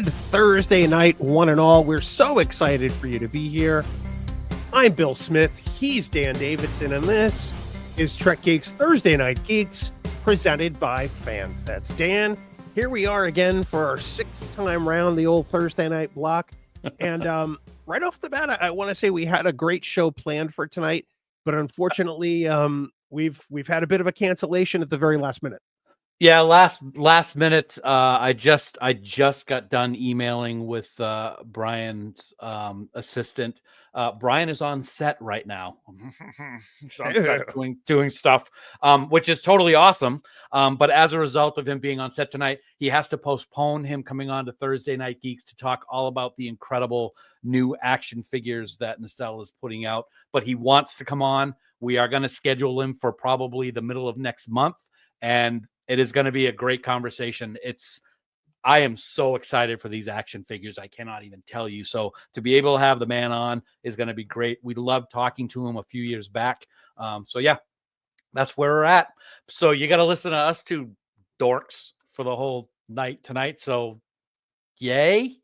Good Thursday night, one and all. We're so excited for you to be here. I'm Bill Smith. He's Dan Davidson, and this is Trek Geeks Thursday Night Geeks, presented by Fansets. Dan, here we are again for our sixth time round the old Thursday night block. And right off the bat, I want to say we had a great show planned for tonight, but unfortunately, we've had a bit of a cancellation at the very last minute. Yeah, last minute. I just got done emailing with Brian's assistant. Brian is on set right now. He's on set doing stuff, which is totally awesome. But as a result of him being on set tonight, he has to postpone him coming on to Thursday Night Geeks to talk all about the incredible new action figures that Nacelle is putting out. But he wants to come on. We are going to schedule him for probably the middle of next month, and it is going to be a great conversation. I am so excited for these action figures. I cannot even tell you. So to be able to have the man on is going to be great. We loved talking to him a few years back. So yeah, that's where we're at. So you got to listen to us two dorks for the whole night tonight. So yay.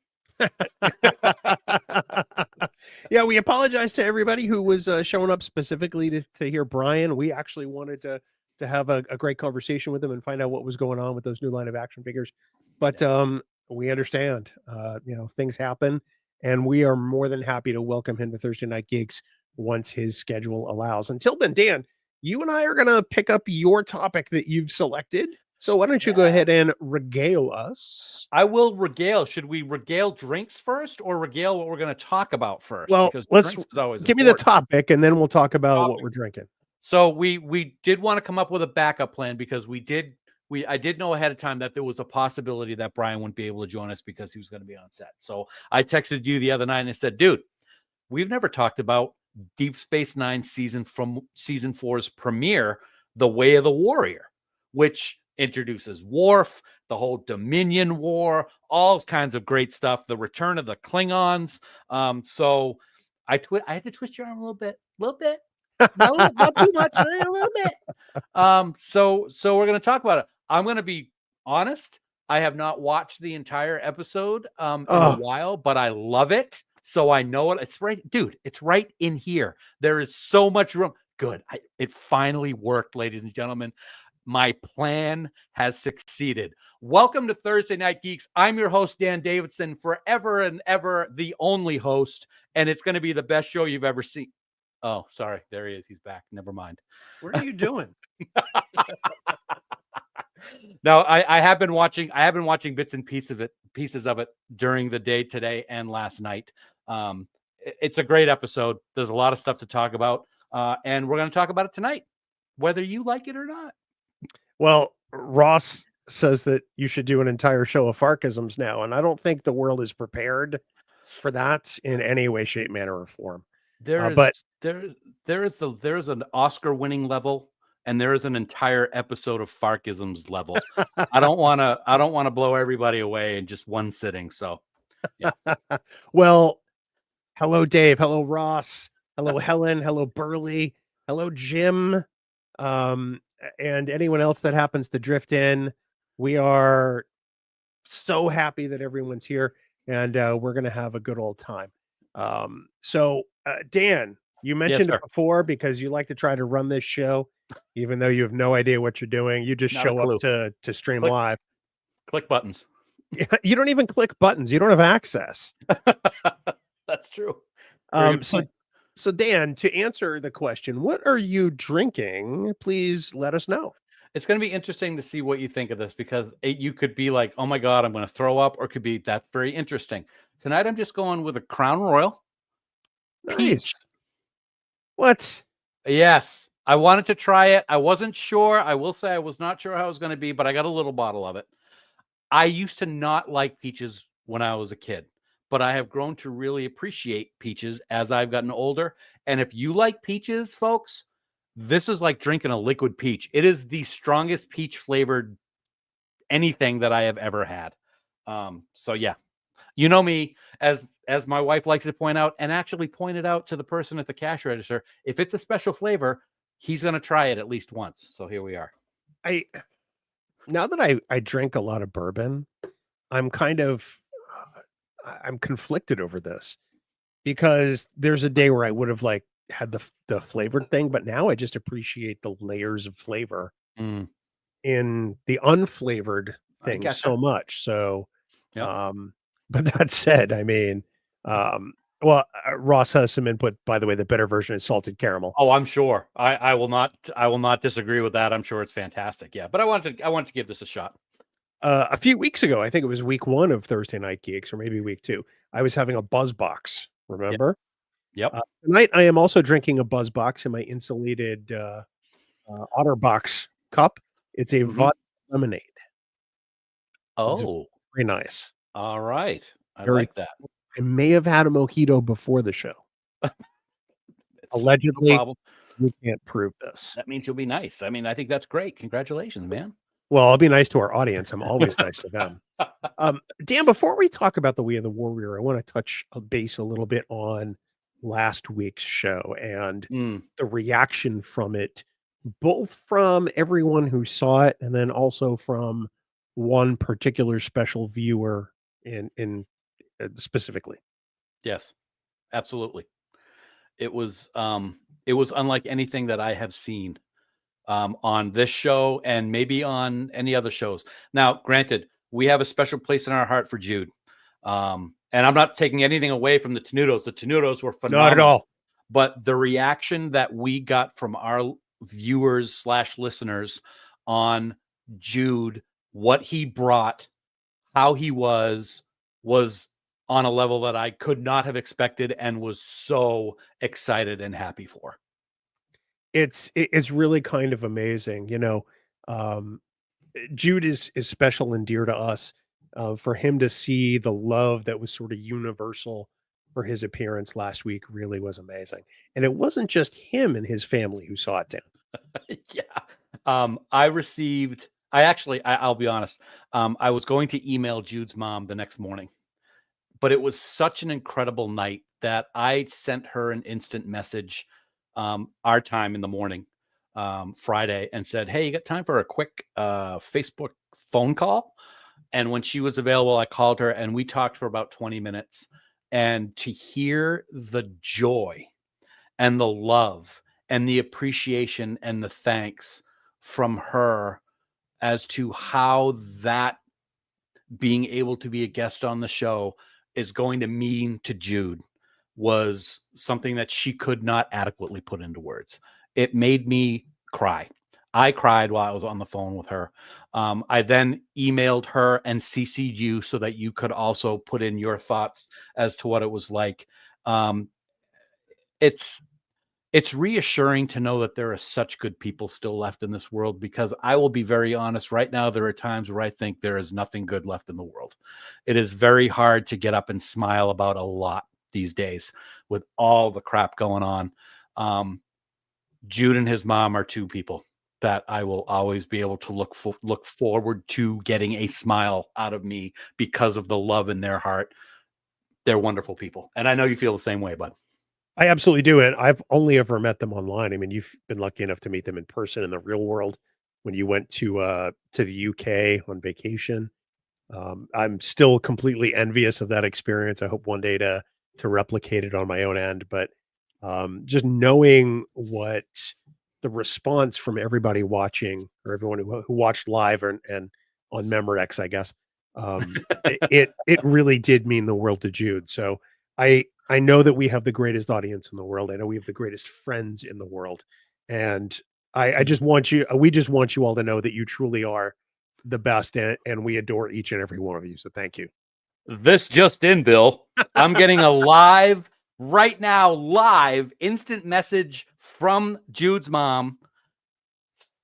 Yeah, we apologize to everybody who was showing up specifically to hear Brian. We actually wanted to have a great conversation with him and find out what was going on with those new line of action figures. But we understand, things happen, and we are more than happy to welcome him to Thursday Night Geeks once his schedule allows. Until then, Dan, you and I are going to pick up your topic that you've selected. So why don't you go ahead and regale us? I will regale. Should we regale drinks first or regale what we're going to talk about first? Well, because let's drinks is always give me important. the topic, and then we'll talk about what we're drinking. So we did want to come up with a backup plan because I did know ahead of time that there was a possibility that Brian wouldn't be able to join us because he was going to be on set. So I texted you the other night and I said, dude, we've never talked about Deep Space Nine season 4's premiere, The Way of the Warrior, which introduces Worf, the whole Dominion War, all kinds of great stuff, the return of the Klingons. So I had to twist your arm a little bit. Not too much, a little bit. So we're going to talk about it. I'm going to be honest. I have not watched the entire episode in a while, but I love it. So I know it. It's right, dude. It's right in here. There is so much room. Good. It finally worked, ladies and gentlemen. My plan has succeeded. Welcome to Thursday Night Geeks. I'm your host, Dan Davidson, forever and ever the only host, and it's going to be the best show you've ever seen. Oh, sorry. There he is. He's back. Never mind. What are you doing? No, I have been watching. I have been watching bits and pieces of it during the day today and last night. It's a great episode. There's a lot of stuff to talk about, and we're going to talk about it tonight, whether you like it or not. Well, Ross says that you should do an entire show of Farkisms now, and I don't think the world is prepared for that in any way, shape, manner, or form. There is an Oscar-winning level, and there is an entire episode of Farkisms level. I don't want to blow everybody away in just one sitting. So, yeah. Well, hello, Dave. Hello, Ross. Hello, Helen. Hello, Burley. Hello, Jim. And anyone else that happens to drift in. We are so happy that everyone's here, and we're going to have a good old time. So, Dan, you mentioned it before because you like to try to run this show, even though you have no idea what you're doing. You just show up to stream live. Click buttons. You don't even click buttons. You don't have access. That's true. So Dan, to answer the question, what are you drinking? Please let us know. It's going to be interesting to see what you think of this because you could be like, oh my God, I'm going to throw up, or it could be, that's very interesting. Tonight, I'm just going with a Crown Royal. Nice. Peach. What? Yes. I wanted to try it. I wasn't sure. I will say I was not sure how it was going to be, but I got a little bottle of it. I used to not like peaches when I was a kid, but I have grown to really appreciate peaches as I've gotten older. And if you like peaches, folks, this is like drinking a liquid peach. It is the strongest peach flavored anything that I have ever had. So yeah, you know me, as my wife likes to point out, and actually pointed out to the person at the cash register, if it's a special flavor, he's going to try it at least once. So here we are. Now that I drink a lot of bourbon, I'm kind of I'm conflicted over this because there's a day where I would have like had the flavored thing, but now I just appreciate the layers of flavor Mm, in the unflavored I things gotcha. so much. So, Yep. but that said, I mean, Ross has some input, by the way. The better version is salted caramel. Oh, I'm sure. I will not disagree with that. I'm sure it's fantastic. Yeah, but I wanted to give this a shot. A few weeks ago, I think it was week 1 of Thursday Night Geeks, or maybe week 2. I was having a Buzz Box. Yep. Remember? Yep. Tonight I am also drinking a Buzz Box in my insulated OtterBox cup. It's a Mhm. vodka lemonade. It's Oh, very nice. all right. I Very. like that. I may have had a mojito before the show. No Allegedly, problem. we can't prove this. That means you'll be nice. I mean, I think that's great. Congratulations, man. Well, I'll be nice to our audience. I'm always nice to them. Dan, before we talk about the We of the Warrior, I want to touch a base a little bit on last week's show and Mm, the reaction from it, both from everyone who saw it and then also from one particular special viewer in specifically. yes, absolutely. It was unlike anything that I have seen on this show and maybe on any other shows. Now, granted, we have a special place in our heart for Jude. And I'm not taking anything away from the Tenutos. The Tenutos were phenomenal. Not at all. But the reaction that we got from our viewers / listeners on Jude, what he brought, how he was on a level that I could not have expected and was so excited and happy for. It's really kind of amazing, Jude is special and dear to us. For him to see the love that was sort of universal for his appearance last week really was amazing. And it wasn't just him and his family who saw it, Dan. Yeah. I'll be honest. I was going to email Jude's mom the next morning, but it was such an incredible night that I sent her an instant message, our time in the morning, Friday, and said, "Hey, you got time for a quick Facebook phone call?" And when she was available, I called her and we talked for about 20 minutes. And to hear the joy and the love and the appreciation and the thanks from her as to how that being able to be a guest on the show is going to mean to Jude was something that she could not adequately put into words. It made me cry. I cried while I was on the phone with her. I then emailed her and CC'd you so that you could also put in your thoughts as to what it was like. It's reassuring to know that there are such good people still left in this world, because I will be very honest, right now there are times where I think there is nothing good left in the world. It is very hard to get up and smile about a lot these days with all the crap going on. Jude and his mom are two people that I will always be able to look forward to getting a smile out of me because of the love in their heart. They're wonderful people. And I know you feel the same way, bud. I absolutely do. And I've only ever met them online. I mean, you've been lucky enough to meet them in person in the real world when you went to the UK on vacation. I'm still completely envious of that experience. I hope one day to replicate it on my own end. But just knowing what the response from everybody watching, or everyone who watched live and on Memorex, I guess, it really did mean the world to Jude. So I know that we have the greatest audience in the world. I know we have the greatest friends in the world, and I just want you. We just want you all to know that you truly are the best, and we adore each and every one of you. So thank you. This just in, Bill. I'm getting a live instant message from Jude's mom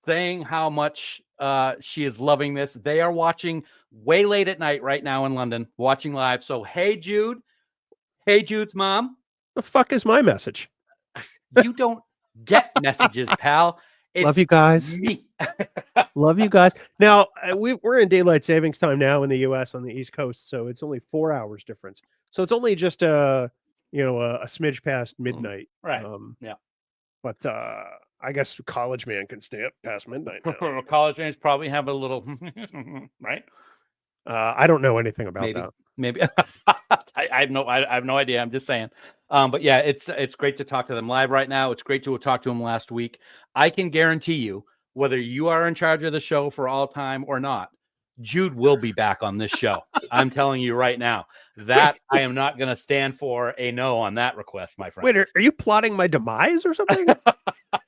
saying how much she is loving this. They are watching way late at night right now in London, watching live. So, hey, Jude. Hey, Jude's mom. The fuck is my message? You don't get messages, pal. It's love you guys. Me. Love you guys. Now we're in daylight savings time now in the U.S. on the East Coast, so it's only 4 hours difference. So it's only just a smidge past midnight. Right. Yeah. But I guess college man can stay up past midnight now. College fans probably have a little right. I don't know anything about that. Maybe I have no idea. I'm just saying. But yeah, it's great to talk to them live right now. It's great to talk to them last week. I can guarantee you, whether you are in charge of the show for all time or not, Jude will be back on this show. I'm telling you right now that I am not going to stand for a no on that request, my friend. Wait, are you plotting my demise or something?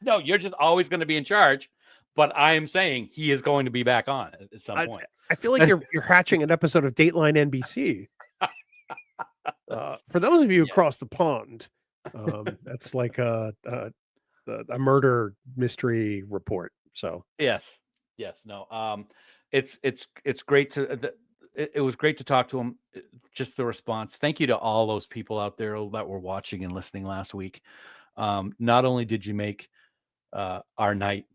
No, you're just always going to be in charge. But I am saying he is going to be back on at some point. I feel like you're hatching an episode of Dateline NBC. For those of you across the pond, that's like a murder mystery report. So yes, no. It's great to. It was great to talk to him. Just the response. Thank you to all those people out there that were watching and listening last week. Not only did you make our night,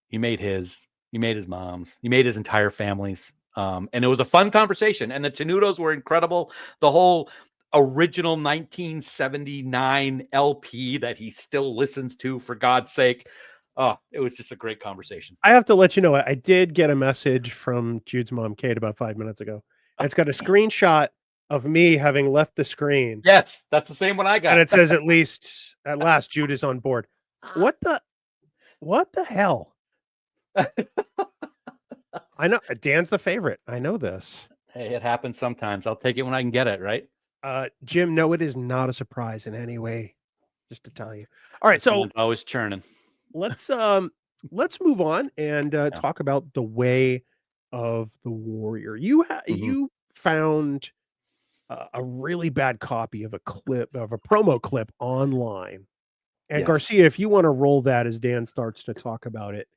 you made his. You made his mom's. You made his entire family's. And it was a fun conversation. And the Tenutos were incredible. The whole original 1979 LP that he still listens to, for God's sake. Oh, it was just a great conversation. I have to let you know, I did get a message from Jude's mom, Kate, about 5 minutes ago. It's got a screenshot of me having left the screen. Yes, that's the same one I got. And it says at last Jude is on board. What the hell? I know Dan's the favorite. I know this. Hey, it happens sometimes. I'll take it when I can get it, right? Jim, no, it is not a surprise in any way. Just to tell you. All right, so always churning. Let's move on and talk about the way of the warrior. You found a really bad copy of a promo clip online. And Yes. Garcia, if you want to roll that as Dan starts to talk about it.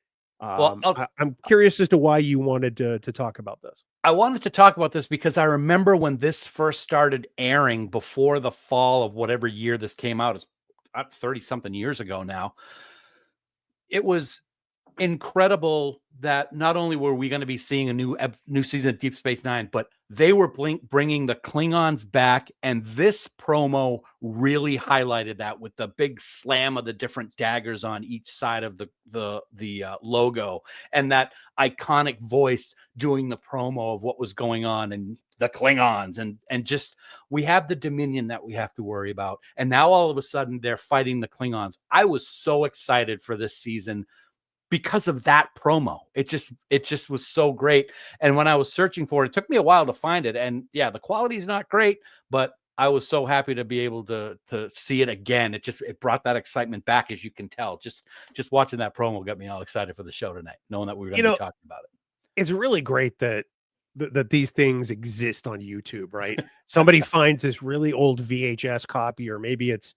Well, I'm curious as to why you wanted to talk about this. I wanted to talk about this because I remember when this first started airing before the fall of whatever year this came out. It's 30-something years ago now. It was incredible that not only were we going to be seeing a new season of Deep Space Nine, but they were bringing the Klingons back, and this promo really highlighted that with the big slam of the different daggers on each side of the logo, and that iconic voice doing the promo of what was going on and the Klingons, and just we have the Dominion that we have to worry about, and now all of a sudden they're fighting the Klingons. I was so excited for this season because of that promo. It just was so great. And when I was searching for it took me a while to find it. And yeah, the quality is not great, but I was so happy to be able to see it again. It brought that excitement back, as you can tell. Just watching that promo got me all excited for the show tonight, knowing that we were going to be talking about it. It's really great that these things exist on YouTube, right? Somebody finds this really old VHS copy, or maybe it's,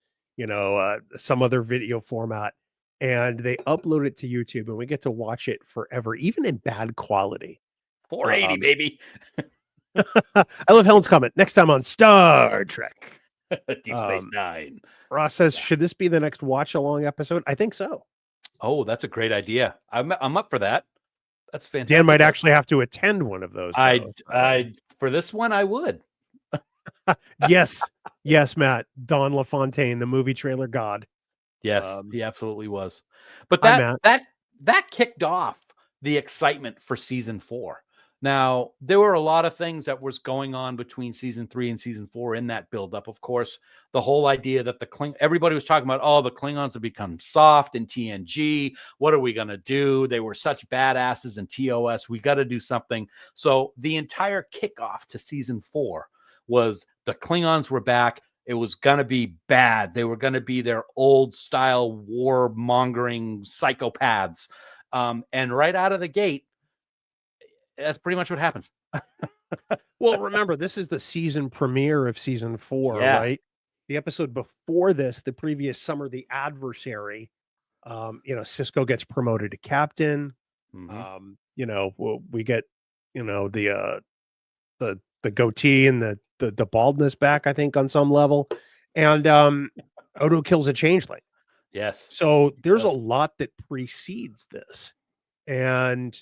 some other video format, and they upload it to YouTube, and we get to watch it forever, even in bad quality. 480, baby. I love Helen's comment. Next time on Star Trek. Deep Space Nine. Ross says, should this be the next watch-along episode? I think so. Oh, that's a great idea. I'm up for that. That's fantastic. Dan might actually have to attend one of those. I for this one, I would. Yes, Matt. Don LaFontaine, the movie trailer god. Yes, he absolutely was. But that kicked off the excitement for season 4. Now, there were a lot of things that was going on between season 3 and season 4 in that buildup. Of course, the whole idea that everybody was talking about, the Klingons have become soft in TNG. What are we going to do? They were such badasses in TOS. We got to do something. So the entire kickoff to season 4 was the Klingons were back. It was going to be bad. They were going to be their old style warmongering psychopaths. And right out of the gate, that's pretty much what happens. Well, remember, this is the season premiere of season 4, right? The episode before this, the previous summer, The Adversary, Sisko gets promoted to captain. Mm-hmm. We get, the goatee and the baldness back, I think, on some level. And Odo kills a changeling. Yes. So there's a lot that precedes this. And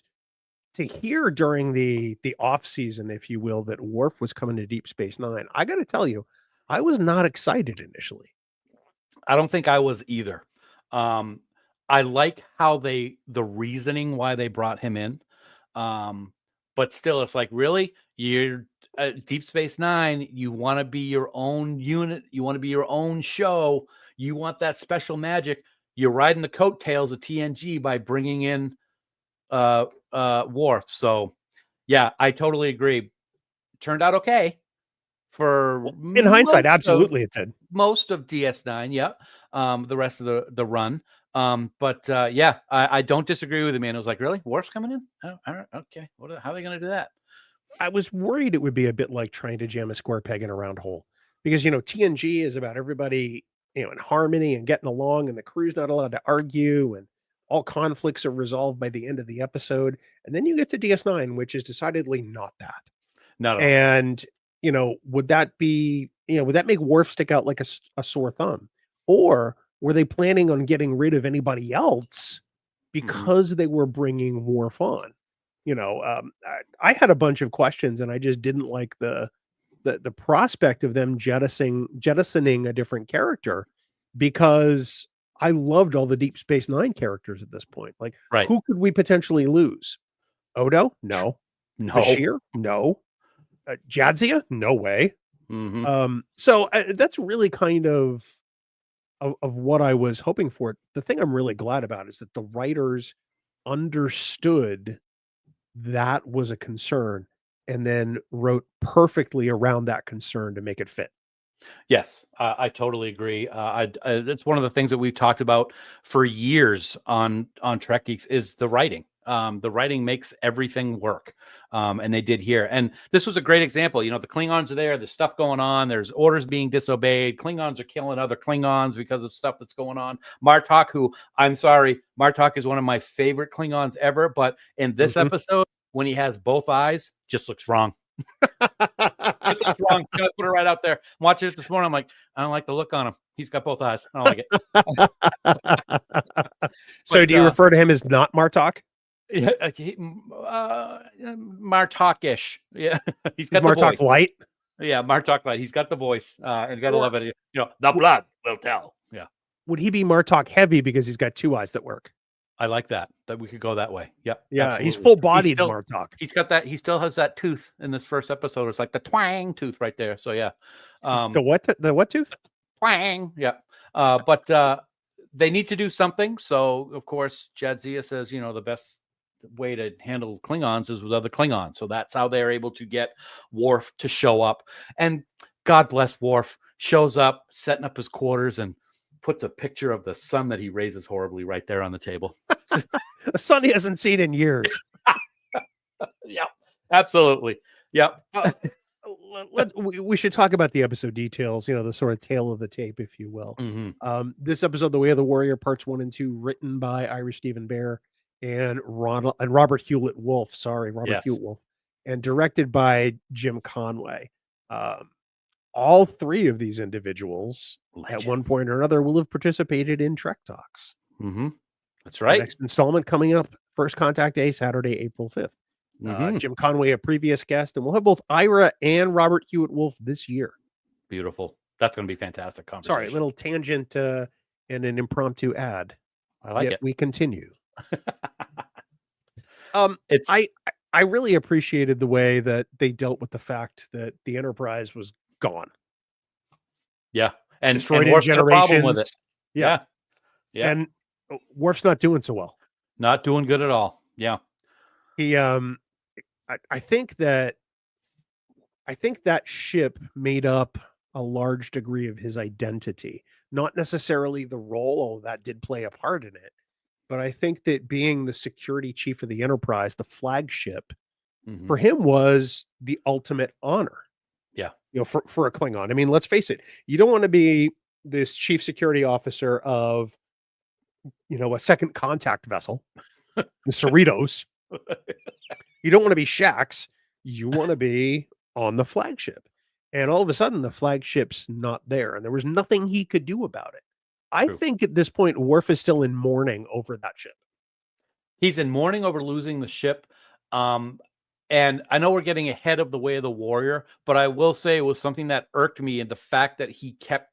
to hear during the off season, if you will, that Worf was coming to Deep Space Nine, I got to tell you, I was not excited initially. I don't think I was either. I like how the reasoning why they brought him in. But still, it's like, really? Deep Space Nine, you want to be your own unit. You want to be your own show. You want that special magic. You're riding the coattails of TNG by bringing in Worf. So, yeah, I totally agree. Turned out okay for In hindsight, absolutely it did. most of DS9. Yeah, the rest of the run. But yeah, I don't disagree with you, man. It was like, really, Worf's coming in? Oh, all right, okay. How are they going to do that? I was worried it would be a bit like trying to jam a square peg in a round hole, because TNG is about everybody in harmony and getting along, and the crew's not allowed to argue, and all conflicts are resolved by the end of the episode. And then you get to DS9, which is decidedly not that. Not at all. And would that make Worf stick out like a sore thumb, or were they planning on getting rid of anybody else because they were bringing Worf on? I had a bunch of questions, and I just didn't like the prospect of them jettisoning a different character, because I loved all the Deep Space Nine characters at this point. Like, Right. who could we potentially lose? Odo? No. No. Bashir? No. Jadzia? No way. Mhm. So that's really kind of what I was hoping for. The thing I'm really glad about is that the writers understood that was a concern, and then wrote perfectly around that concern to make it fit. Yes, I totally agree. That's one of the things that we've talked about for years on Trek Geeks is the writing. The writing makes everything work, and they did here. And this was a great example. The Klingons are there. There's stuff going on. There's orders being disobeyed. Klingons are killing other Klingons because of stuff that's going on. Martok, who, I'm sorry, Martok is one of my favorite Klingons ever. But in this episode, when he has both eyes, just looks wrong. Just looks wrong. I put it right out there. I'm watching it this morning. I'm like, I don't like the look on him. He's got both eyes. I don't like it. So do you refer to him as not Martok? Yeah, Martok-ish. Yeah, he's got Martok the voice. Light. Yeah, Martok Light. He's got the voice, and you gotta love it. The blood will tell. Yeah. Would he be Martok Heavy because he's got two eyes that work? I like that we could go that way. Yep. Yeah, absolutely. he's full-bodied Martok. He's got that. He still has that tooth in this first episode. It's like the twang tooth right there. So yeah. The what tooth? Twang. Yeah. But they need to do something. So of course, Jadzia says, the best way to handle Klingons is with other Klingons. So that's how they're able to get Worf to show up. And God bless Worf, shows up, setting up his quarters, and puts a picture of the son that he raises horribly right there on the table. A son he hasn't seen in years. Yeah, absolutely. Yep. We should talk about the episode details, the sort of tail of the tape, if you will. This episode, The Way of the Warrior, parts 1 and 2, written by Irish Stephen Bear and Robert Hewlett Wolf. Hewlett Wolf, and directed by Jim Conway. All three of these individuals, at one point or another, will have participated in Trek Talks. That's right. The next installment coming up, First Contact Day, Saturday, April 5th. Jim Conway, a previous guest, and we'll have both Ira and Robert Hewlett Wolf this year. Beautiful. That's going to be fantastic conversation. Sorry, a little tangent and an impromptu ad. I like it. We continue. I really appreciated the way that they dealt with the fact that the Enterprise was gone. Yeah, and destroyed in generations. A problem with it. Yeah. And Worf's not doing so well. Not doing good at all. Yeah. He I think that ship made up a large degree of his identity, not necessarily the role, although that did play a part in it. But I think that being the security chief of the Enterprise, the flagship, for him was the ultimate honor. Yeah. For a Klingon. I mean, let's face it. You don't want to be this chief security officer of, a second contact vessel, the Cerritos. You don't want to be Shax. You want to be on the flagship. And all of a sudden, the flagship's not there. And there was nothing he could do about it. I think at this point, Worf is still in mourning over that ship. He's in mourning over losing the ship. And I know we're getting ahead of The Way of the Warrior, but I will say it was something that irked me, in the fact that he kept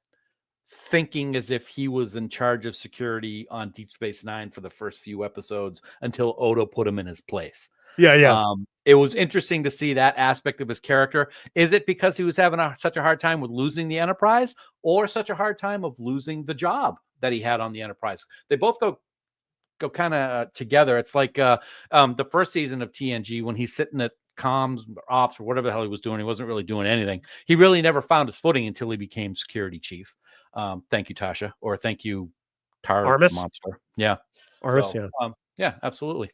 thinking as if he was in charge of security on Deep Space Nine for the first few episodes until Odo put him in his place. Yeah. It was interesting to see that aspect of his character. Is it because he was having such a hard time with losing the Enterprise, or such a hard time of losing the job that he had on the Enterprise? They both go kind of together. It's like the first season of TNG, when he's sitting at comms ops or whatever the hell he was doing. He wasn't really doing anything. He really never found his footing until he became security chief. Thank you, Tasha, or thank you, Armis? Monster. Yeah. Armis, So, yeah. Yeah, absolutely.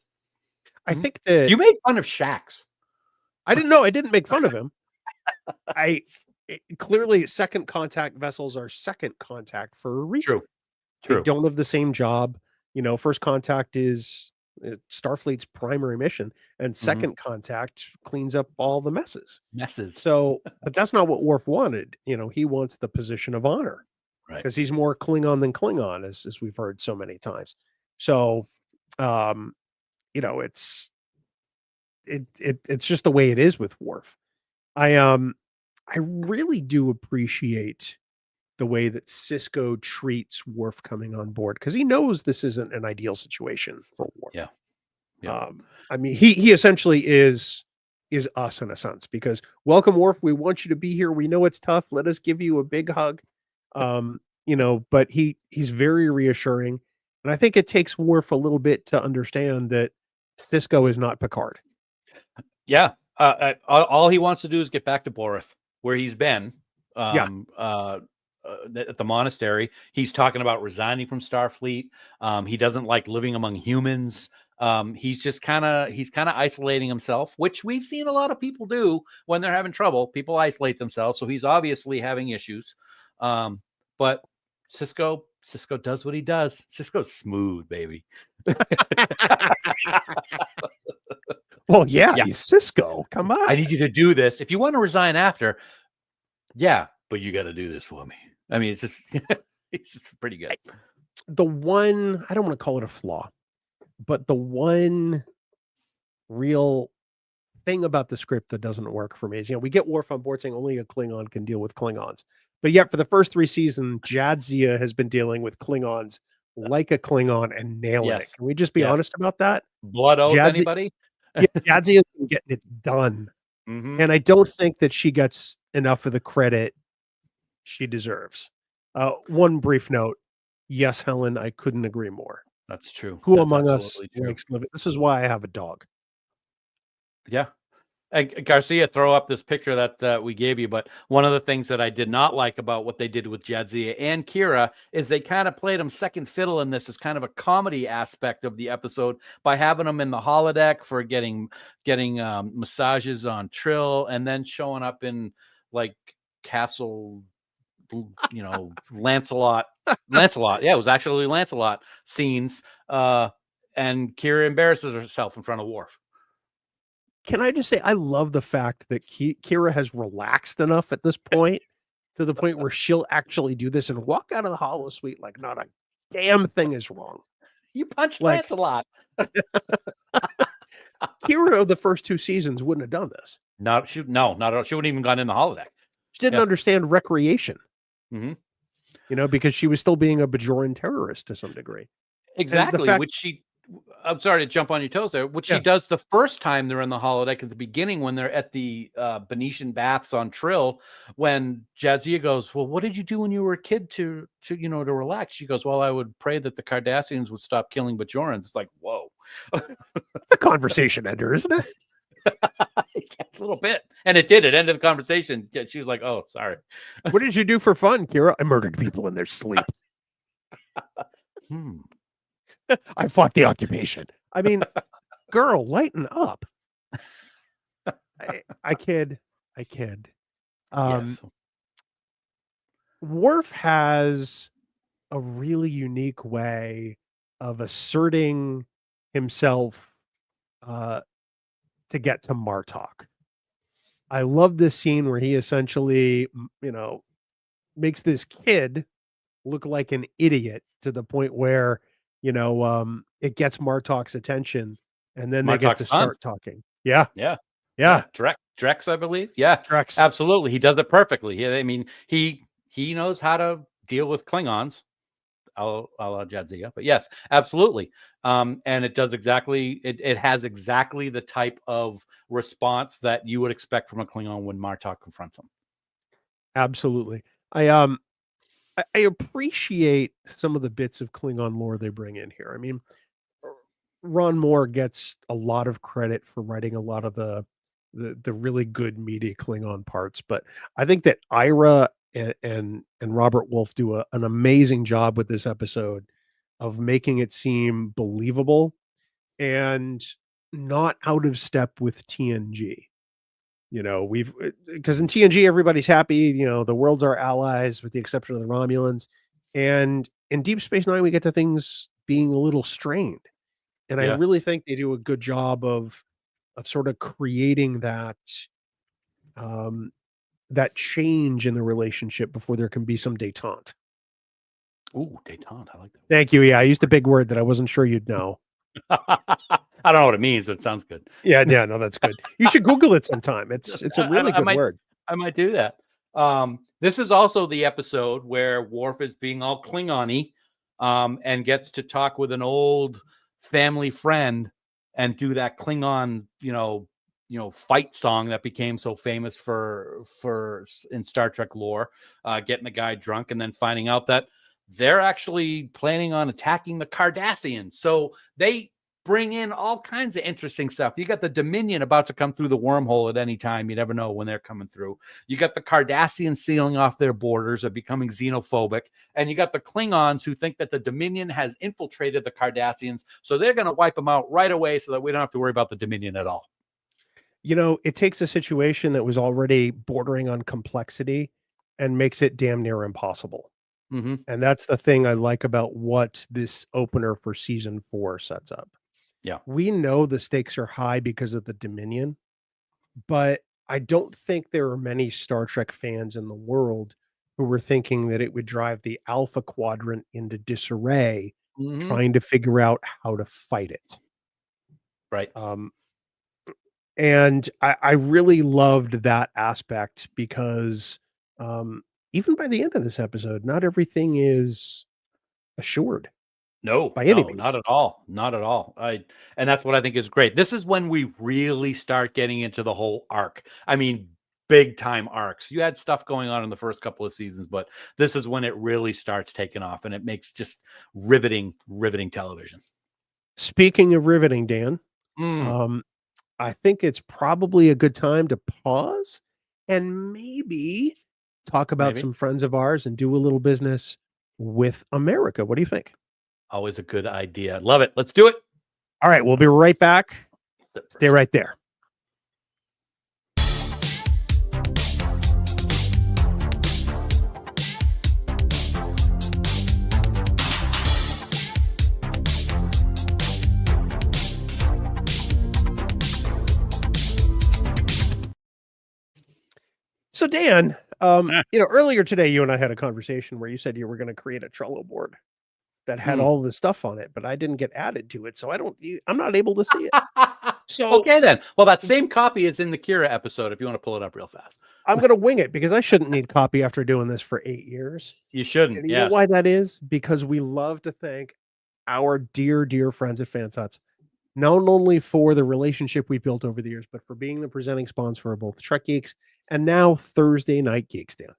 I think that you made fun of Shax. I didn't know. I didn't make fun of him. Clearly second contact vessels are second contact for a reason. True. They don't have the same job. First contact is Starfleet's primary mission, and second contact cleans up all the messes. So, but that's not what Worf wanted. He wants the position of honor, right? Because he's more Klingon than Klingon, as we've heard so many times. So, it's just the way it is with Worf. I really do appreciate the way that Sisko treats Worf coming on board, because he knows this isn't an ideal situation for Worf. Yeah. I mean, he essentially is us in a sense, because welcome, Worf. We want you to be here. We know it's tough. Let us give you a big hug. But he's very reassuring. And I think it takes Worf a little bit to understand that Sisko is not Picard. Yeah. All he wants to do is get back to Boreth, where he's been. At the monastery. He's talking about resigning from Starfleet. He doesn't like living among humans. He's just kind of isolating himself, which we've seen a lot of people do when they're having trouble. People isolate themselves. So he's obviously having issues. But Sisko does what he does. Sisko's smooth, baby. Well, yeah, he's Sisko. Come on. I need you to do this. If you want to resign after, yeah, but you got to do this for me. I mean, it's just pretty good. The one, I don't want to call it a flaw, but the one real thing about the script that doesn't work for me is, we get Worf on board saying only a Klingon can deal with Klingons. But yet for the first 3 seasons, Jadzia has been dealing with Klingons like a Klingon and nailing it. Can we just be honest about that? Blood oath, anybody? Jadzia's been getting it done. And I don't think that she gets enough of the credit she deserves. One brief note. Yes, Helen, I couldn't agree more. That's true. Who among us likes living? This is why I have a dog. Yeah. Garcia, throw up this picture that we gave you. But one of the things that I did not like about what they did with Jadzia and Kira is they kind of played them second fiddle in this as kind of a comedy aspect of the episode by having them in the holodeck for getting massages on Trill, and then showing up in like Castle, Lancelot. Yeah, it was actually Lancelot scenes. And Kira embarrasses herself in front of Worf. Can I just say, I love the fact that Kira has relaxed enough at this point, to the point where she'll actually do this and walk out of the holosuite like not a damn thing is wrong. You punched Lancelot. Kira of the first 2 seasons wouldn't have done this. Not at all. She wouldn't even gone in the holodeck. She didn't understand recreation. Because she was still being a Bajoran terrorist to some degree. Exactly, I'm sorry to jump on your toes there, which she does the first time they're in the holodeck at the beginning when they're at the Venetian baths on Trill, when Jadzia goes, well, what did you do when you were a kid to relax? She goes, well, I would pray that the Cardassians would stop killing Bajorans. It's like, whoa. The conversation ender, isn't it? A little bit. And it did. It ended the conversation. She was like, oh, sorry. What did you do for fun, Kira? I murdered people in their sleep. I fought the occupation. I mean, girl, lighten up. I kid. Yes. Worf has a really unique way of asserting himself to get to Martok. I love this scene where he essentially, makes this kid look like an idiot to the point where it gets Martok's attention, and then they get to start talking. Yeah. Drex, I believe. Yeah, Drex. Absolutely. He does it perfectly. I mean, he knows how to deal with Klingons Jadzia. But yes, absolutely. And it does exactly. It has exactly the type of response that you would expect from a Klingon when Martok confronts him. Absolutely. I appreciate some of the bits of Klingon lore they bring in here. I mean, Ron Moore gets a lot of credit for writing a lot of the really good meaty Klingon parts, but I think that Ira and Robert Wolf do an amazing job with this episode of making it seem believable and not out of step with TNG. You know, because in TNG everybody's happy, you know, the world's our allies with the exception of the Romulans. And in Deep Space Nine we get to things being a little strained. And I Yeah. really think they do a good job of sort of creating that change in the relationship before there can be some détente. Ooh, détente. I like that. Thank you. Yeah, I used a big word that I wasn't sure you'd know. I don't know what it means, but it sounds good. Yeah, no, that's good. You should Google it sometime. It's a really good word. I might do that. This is also the episode where Worf is being all Klingon-y, and gets to talk with an old family friend and do that Klingon, fight song that became so famous for in Star Trek lore, getting the guy drunk and then finding out that they're actually planning on attacking the Cardassians. So they bring in all kinds of interesting stuff. You got the Dominion about to come through the wormhole at any time. You never know when they're coming through. You got the Cardassians sealing off their borders, of becoming xenophobic. And you got the Klingons who think that the Dominion has infiltrated the Cardassians. So they're going to wipe them out right away so that we don't have to worry about the Dominion at all. You know, it takes a situation that was already bordering on complexity and makes it damn near impossible. Mm-hmm. And that's the thing I like about what this opener for season 4 sets up. Yeah. We know the stakes are high because of the Dominion, but I don't think there are many Star Trek fans in the world who were thinking that it would drive the Alpha Quadrant into disarray, trying to figure out how to fight it. Right. And I really loved that aspect because even by the end of this episode, not everything is assured. No, by any means. not at all. Not at all. And that's what I think is great. This is when we really start getting into the whole arc. I mean, big time arcs. You had stuff going on in the first couple of seasons, but this is when it really starts taking off and it makes just riveting television. Speaking of riveting, Dan, I think it's probably a good time to pause and maybe talk about some friends of ours and do a little business with America. What do you think? Always a good idea. Love it. Let's do it. All right. We'll be right back. Stay right there. So Dan, earlier today, you and I had a conversation where you said you were going to create a Trello board that had all the stuff on it, but I didn't get added to it. So I'm not able to see it. So okay, then. Well, that same copy is in the Kira episode if you want to pull it up real fast. I'm going to wing it because I shouldn't need copy after doing this for 8 years. You shouldn't. And you know why that is? Because we love to thank our dear, dear friends at Fansets, not only for the relationship we've built over the years, but for being the presenting sponsor of both Trek Geeks and now Thursday Night Geeks, Dan.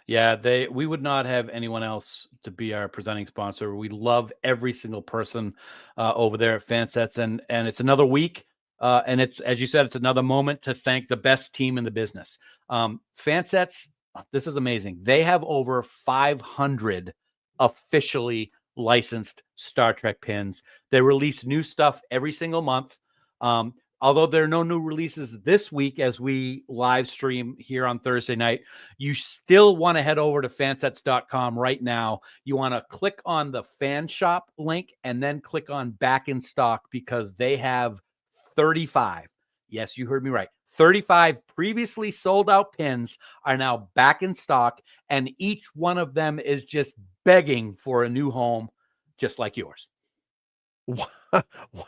Yeah, we would not have anyone else to be our presenting sponsor. We love every single person over there at Fansets, and it's another week, and it's, as you said, it's another moment to thank the best team in the business. Fansets, this is amazing. They have over 500 officially licensed Star Trek pins. They release new stuff every single month. Although there are no new releases this week as we live stream here on Thursday night, you still want to head over to fansets.com right now. You want to click on the fan shop link and then click on back in stock because they have 35. Yes, you heard me right. 35 previously sold out pins are now back in stock, and each one of them is just begging for a new home, just like yours.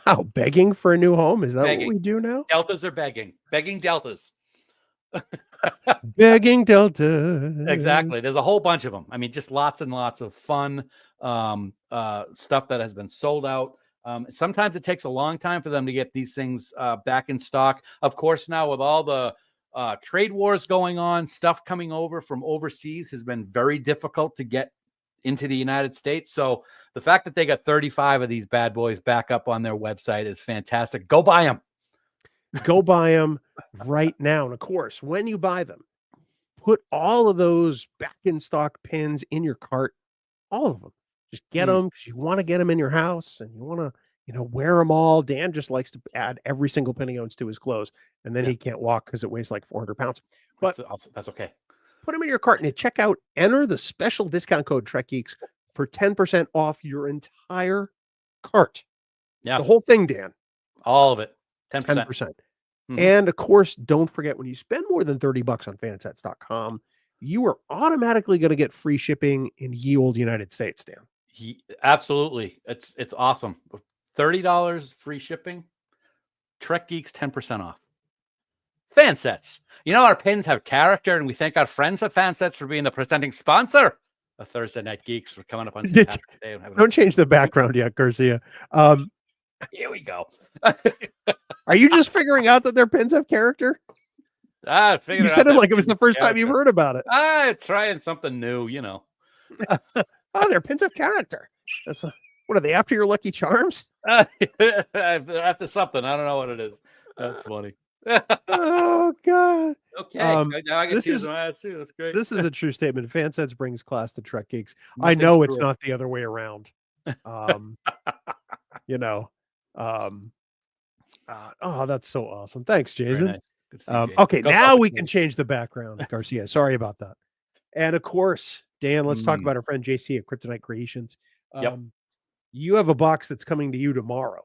Wow, begging for a new home? Is that what we do now? Deltas are begging deltas. Begging Delta. Exactly. There's a whole bunch of them. I mean, just lots and lots of fun stuff that has been sold out. Sometimes it takes a long time for them to get these things back in stock. Of course, now with all the trade wars going on, stuff coming over from overseas has been very difficult to get into the United States. So the fact that they got 35 of these bad boys back up on their website is fantastic. Go buy them. Go buy them right now. And of course, when you buy them, put all of those back in stock pins in your cart, all of them. Just get them because you want to get them in your house and you want to, wear them all. Dan just likes to add every single pin he owns to his clothes, and then he can't walk because it weighs like 400 pounds. But that's okay. Put them in your cart and at checkout, enter the special discount code Trek Geeks for 10% off your entire cart. Yeah, the whole thing, Dan. All of it. 10%. Mm-hmm. And of course, don't forget, when you spend more than $30 on fansets.com, you are automatically going to get free shipping in ye old United States, Dan. Absolutely. It's awesome. $30 free shipping. Trek Geeks 10% off. Fansets. Our pins have character, and we thank our friends at Fansets for being the presenting sponsor of Thursday Night Geeks. We're coming up on Saturday. Don't change the background yet, Garcia. Here we go. Are you just figuring out that their pins have character? You said it like it was the first time you've heard about it. Trying something new, Their pins have character. What are they, after your Lucky Charms? After something. I don't know what it is. That's funny. Oh God. Okay. Now I can see some ads too. That's great. This is a true statement. Fansets brings class to Trek Geeks. I know it's not the other way around. That's so awesome. Thanks, Jason. Nice. Okay, now we can change the background, Garcia. Sorry about that. And of course, Dan, let's talk about our friend JC at Kryptonite Creations. You have a box that's coming to you tomorrow.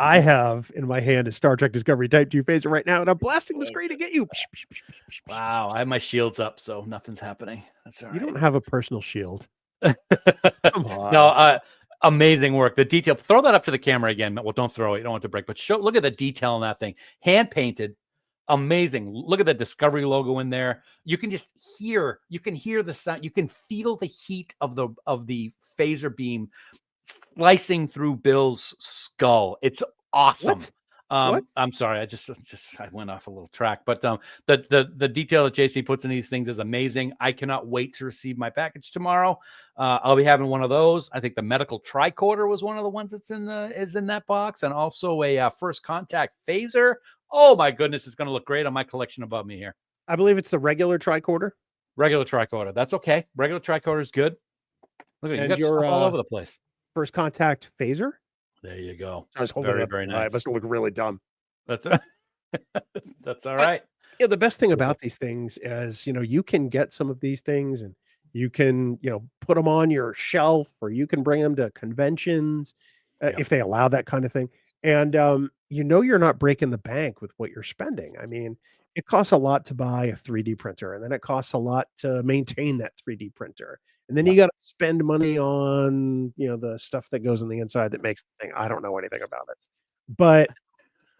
I have in my hand a Star Trek Discovery Type 2 phaser right now, and I'm blasting the screen to get you. Wow, I have my shields up, so nothing's happening. That's all right. You don't have a personal shield. Come on. No, amazing work. The detail. Throw that up to the camera again. Well, don't throw it. You don't want to break. But look at the detail on that thing. Hand painted. Amazing. Look at the Discovery logo in there. You can just hear. You can hear the sound. You can feel the heat of the phaser beam slicing through Bill's skull. It's awesome. What? I'm sorry. I went off a little track, but the detail that JC puts in these things is amazing. I cannot wait to receive my package tomorrow. I'll be having one of those. I think the medical tricorder was one of the ones that's in that box, and also a first contact phaser. Oh my goodness, it's going to look great on my collection above me here. I believe it's the regular tricorder. Regular tricorder. That's okay. Regular tricorder is good. Look at you got stuff all over the place. First contact phaser. There you go. I was holding it up. Very nice. It must look really dumb. That's all right. Yeah, the best thing about these things is, you can get some of these things and you can, put them on your shelf, or you can bring them to conventions if they allow that kind of thing. And, you're not breaking the bank with what you're spending. I mean, it costs a lot to buy a 3D printer, and then it costs a lot to maintain that 3D printer. And then you got to spend money on, the stuff that goes on the inside that makes the thing. I don't know anything about it. But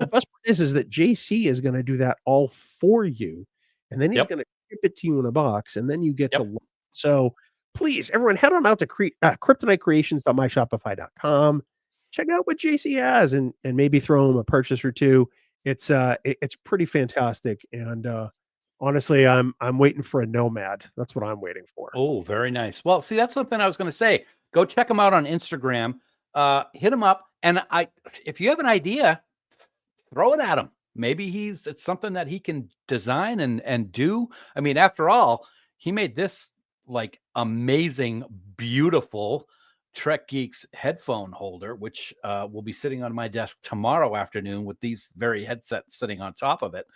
the best part is that JC is going to do that all for you. And then he's going to ship it to you in a box, and then you get to look. So please, everyone, head on out to kryptonitecreations.myshopify.com. Check out what JC has and maybe throw him a purchase or two. It's pretty fantastic. And honestly, I'm waiting for a Nomad. That's what I'm waiting for. Oh, very nice. Well, see, that's something I was going to say. Go check him out on Instagram. Hit him up, and if you have an idea, throw it at him. Maybe it's something that he can design and do. I mean, after all, he made this like amazing, beautiful Trek Geeks headphone holder, which will be sitting on my desk tomorrow afternoon with these very headsets sitting on top of it.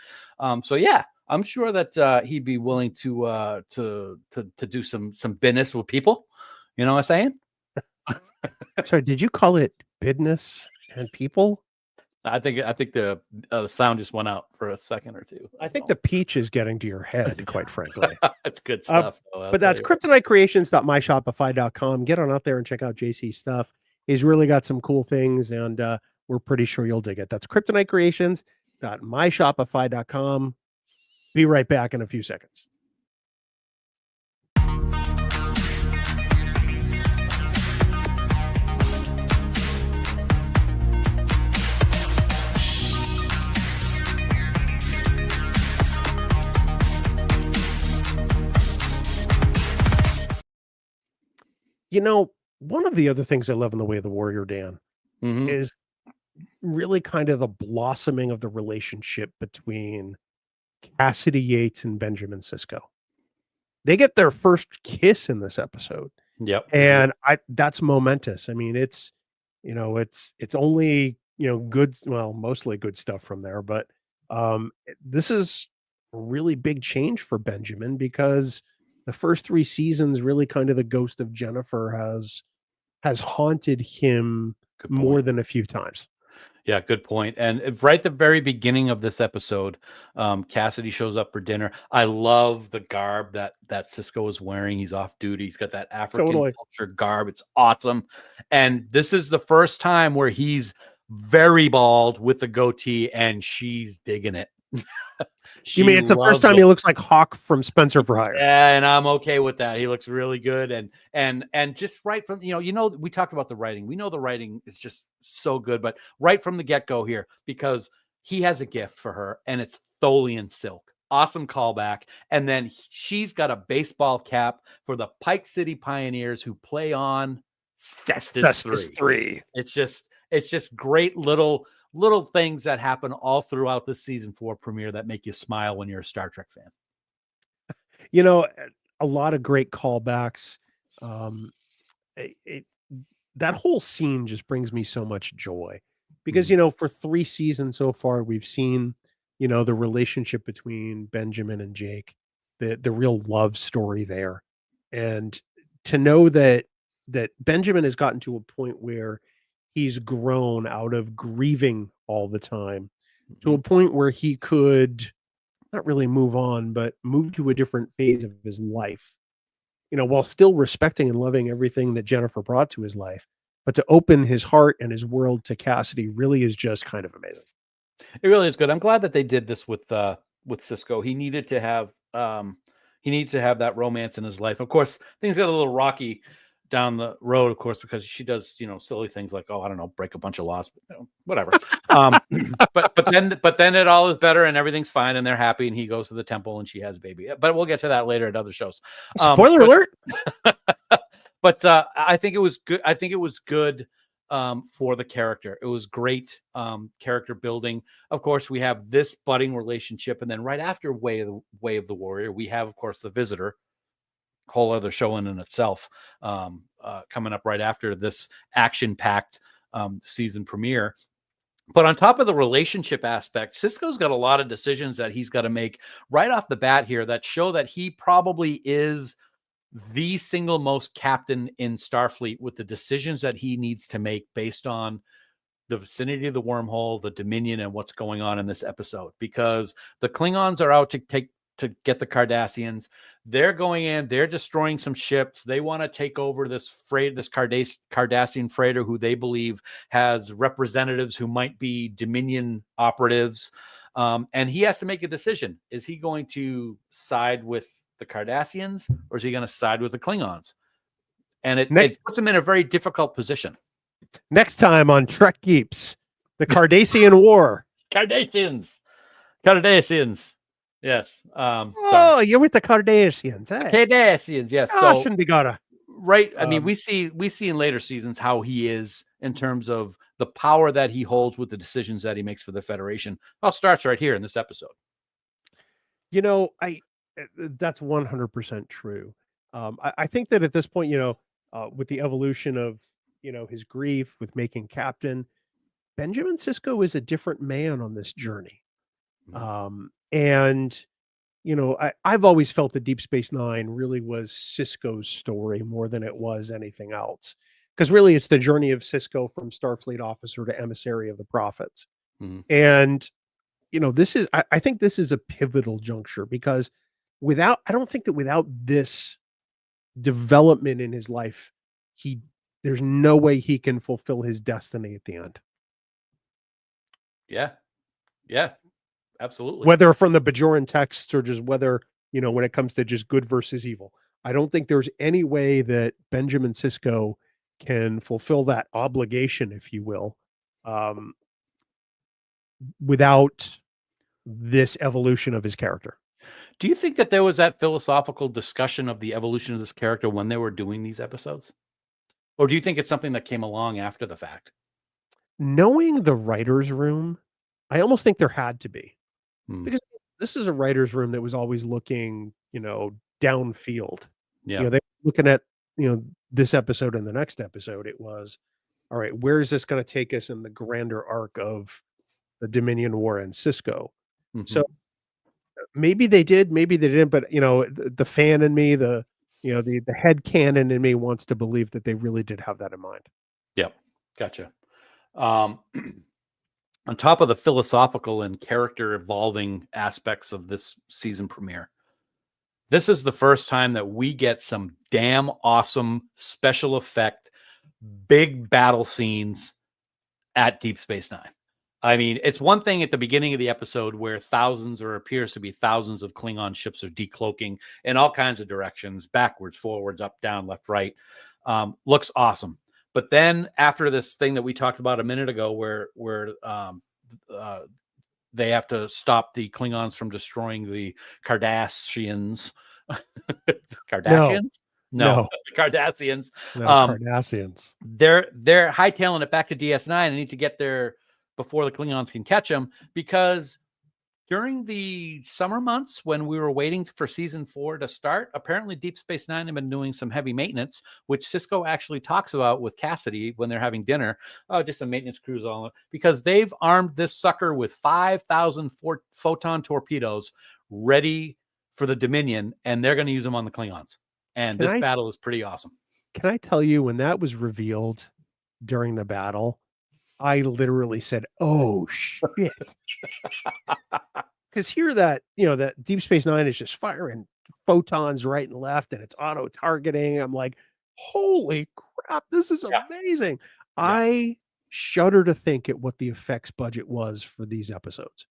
So yeah, I'm sure that he'd be willing to do some business with people. You know what I'm saying? Sorry, did you call it business and people? I think the sound just went out for a second or two. I think the peach is getting to your head, quite frankly. It's good stuff. But that's kryptonitecreations.myshopify.com. Get on out there and check out JC's stuff. He's really got some cool things, and we're pretty sure you'll dig it. That's kryptonitecreations.myshopify.com. shop.myshopify.com. Be right back in a few seconds. You know, one of the other things I love in The Way of the Warrior, Dan, is really kind of the blossoming of the relationship between Cassidy Yates and Benjamin Sisko. They get their first kiss in this episode. Yep. And that's momentous. I mean, it's only, good, well, mostly good stuff from there, but this is a really big change for Benjamin, because the first 3 seasons, really kind of the ghost of Jennifer has haunted him more than a few times. Yeah, good point. And right at the very beginning of this episode, Cassidy shows up for dinner. I love the garb that Sisko is wearing. He's off duty. He's got that African culture garb. It's awesome. And this is the first time where he's very bald with the goatee, and she's digging it. You mean it's the first time he looks like Hawk from Spencer for Hire? And I'm okay with that. He looks really good, and just right from we talked about the writing. We know the writing is just so good, but right from the get-go here, because he has a gift for her, and it's Tholian silk. Awesome callback. And then she's got a baseball cap for the Pike City Pioneers, who play on Cestus 3. It's just great little things that happen all throughout the season 4 premiere that make you smile when you're a Star Trek fan. A lot of great callbacks. That whole scene just brings me so much joy, because, for 3 seasons so far, we've seen, the relationship between Benjamin and Jake, the real love story there. And to know that Benjamin has gotten to a point where he's grown out of grieving all the time to a point where he could not really move on, but move to a different phase of his life, while still respecting and loving everything that Jennifer brought to his life. But to open his heart and his world to Cassidy really is just kind of amazing. It really is good. I'm glad that they did this with Sisko. He needed to have that romance in his life. Of course, things got a little rocky down the road, of course, because she does, silly things like, break a bunch of laws, but whatever. but then it all is better and everything's fine and they're happy, and he goes to the temple and she has a baby. But we'll get to that later at other shows. Spoiler alert. But I think it was good. I think it was good for the character. It was great character building. Of course, we have this budding relationship, and then right after Way of the Warrior, we have, of course, the Visitor. Whole other show in itself, coming up right after this action-packed season premiere. But on top of the relationship aspect, Sisko's got a lot of decisions that he's got to make right off the bat here that show that he probably is the single most captain in Starfleet, with the decisions that he needs to make based on the vicinity of the wormhole, the Dominion, and what's going on in this episode. Because the Klingons are out to get the Cardassians. They're going in, they're destroying some ships. They want to take over this Cardassian freighter, who they believe has representatives who might be Dominion operatives. And he has to make a decision. Is he going to side with the Cardassians, or is he going to side with the Klingons? And it puts him in a very difficult position. Next time on Trek Geeks, the Cardassian War. Cardassians. Yes. You're with the Cardassians. Eh? Cardassians, yes. So, right. I mean, we see in later seasons how he is in terms of the power that he holds with the decisions that he makes for the Federation. Well, starts right here in this episode. That's 100% true. I think that at this point, with the evolution of, his grief with making captain, Benjamin Sisko is a different man on this journey. And, I've always felt that Deep Space Nine really was Sisko's story more than it was anything else. Because really it's the journey of Sisko from Starfleet officer to emissary of the prophets. And, I think this is a pivotal juncture, because I don't think that without this development in his life, there's no way he can fulfill his destiny at the end. Yeah. absolutely. Whether from the Bajoran texts or just whether, when it comes to just good versus evil. I don't think there's any way that Benjamin Sisko can fulfill that obligation, if you will, um, without this evolution of his character. Do you think that there was that philosophical discussion of the evolution of this character when they were doing these episodes? Or do you think it's something that came along after the fact? Knowing the writer's room, I almost think there had to be. Hmm. Because this is a writer's room that was always looking, downfield. Yeah. They were looking at, this episode and the next episode. It was, all right, where is this going to take us in the grander arc of the Dominion War and Sisko? So maybe they did, maybe they didn't, but the fan in me, the head canon in me wants to believe that they really did have that in mind. Yep. Gotcha. On top of the philosophical and character evolving aspects of this season premiere, this is the first time that we get some damn awesome special effect, big battle scenes at Deep Space Nine. I mean, it's one thing at the beginning of the episode where thousands or appears to be thousands of Klingon ships are decloaking in all kinds of directions, backwards, forwards, up, down, left, right. Looks awesome. But then after this thing that we talked about a minute ago, where they have to stop the Klingons from destroying the Cardassians. Kardashians? No. The Cardassians. No, Cardassians. They're hightailing it back to DS9 and need to get there before the Klingons can catch them, because during the summer months when we were waiting for season 4 to start, apparently Deep Space Nine had been doing some heavy maintenance, which Sisko actually talks about with Cassidy when they're having dinner. Oh, just a maintenance cruise on it, because they've armed this sucker with 5,000 photon torpedoes ready for the Dominion, and they're going to use them on the Klingons. And this battle is pretty awesome. Can I tell you, when that was revealed during the battle, I literally said, "Oh shit!" Because here that that Deep Space Nine is just firing photons right and left, and it's auto targeting. I'm like, "Holy crap! This is amazing!" Yeah. I shudder to think at what the effects budget was for these episodes,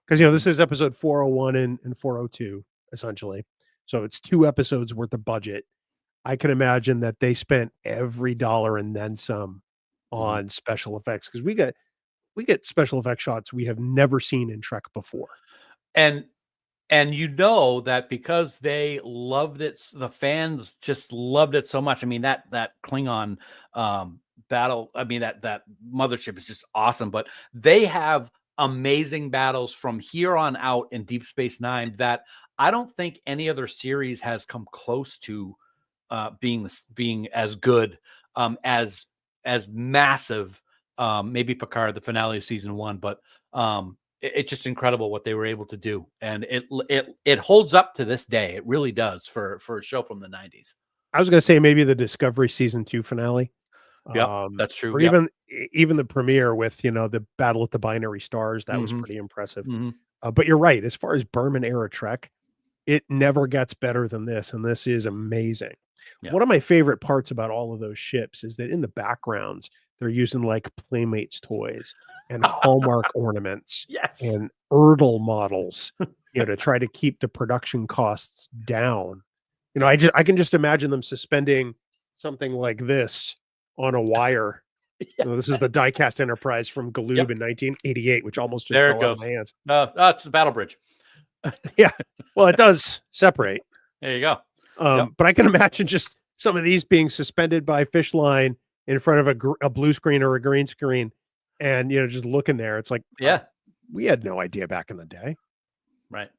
because this is episode 401 and 402 essentially, so it's 2 episodes worth of budget. I can imagine that they spent every dollar and then some on special effects, because we get special effect shots we have never seen in Trek before. And that because they loved it, the fans just loved it so much. I mean, that Klingon battle, I mean, that mothership is just awesome, but they have amazing battles from here on out in Deep Space Nine that I don't think any other series has come close to being as good, as massive. Maybe Picard, the finale of season 1, but it's just incredible what they were able to do, and it holds up to this day. It really does for a show from the 90s. I was going to say maybe the Discovery season 2 finale. Yeah, that's true. Or even the premiere with the battle at the binary stars. That was pretty impressive. But you're right. As far as Berman era Trek, it never gets better than this, and this is amazing. Yeah. One of my favorite parts about all of those ships is that in the backgrounds, they're using like Playmates toys and Hallmark ornaments, and Erdl models, to try to keep the production costs down. I can just imagine them suspending something like this on a wire. This is the diecast Enterprise from Galoob in 1988, which almost just fell out of my hands. It's the Battle Bridge. Yeah, well, it does separate. There you go. But I can imagine just some of these being suspended by fish line in front of a blue screen or a green screen, and just looking there. It's like, we had no idea back in the day, right?